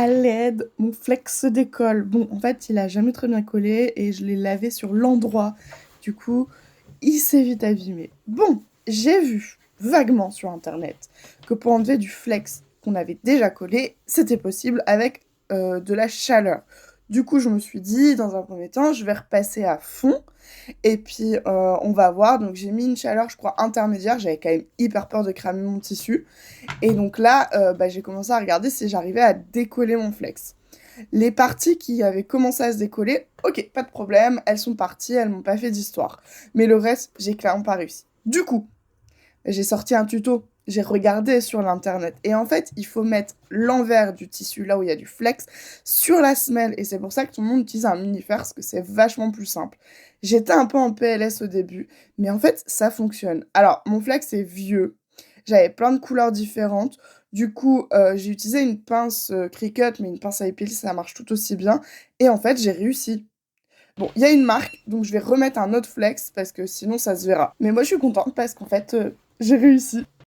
à l'aide, mon flex se décolle. Bon, en fait, il a jamais très bien collé et je l'ai lavé sur l'endroit. Du coup, il s'est vite abîmé. Bon, j'ai vu vaguement sur internet que pour enlever du flex qu'on avait déjà collé, c'était possible avec de la chaleur. Du coup, je me suis dit, dans un premier temps, je vais repasser à fond et puis on va voir. Donc, j'ai mis une chaleur, je crois, intermédiaire. J'avais quand même hyper peur de cramer mon tissu. Et donc là, bah, j'ai commencé à regarder si j'arrivais à décoller mon flex. Les parties qui avaient commencé à se décoller, ok, pas de problème, elles sont parties, elles m'ont pas fait d'histoire. Mais le reste, j'ai clairement pas réussi. Du coup, j'ai sorti un tuto, j'ai regardé sur l'internet. Et en fait, il faut mettre l'envers du tissu, là où il y a du flex, sur la semelle. Et c'est pour ça que tout le monde utilise un mini-fer, parce que c'est vachement plus simple. J'étais un peu en PLS au début, mais en fait, ça fonctionne. Alors, mon flex est vieux, j'avais plein de couleurs différentes. Du coup, j'ai utilisé une pince Cricut, mais une pince à épiler, ça marche tout aussi bien. Et en fait, j'ai réussi. Bon, il y a une marque, donc je vais remettre un autre flex parce que sinon ça se verra. Mais moi, je suis contente parce qu'en fait, j'ai réussi.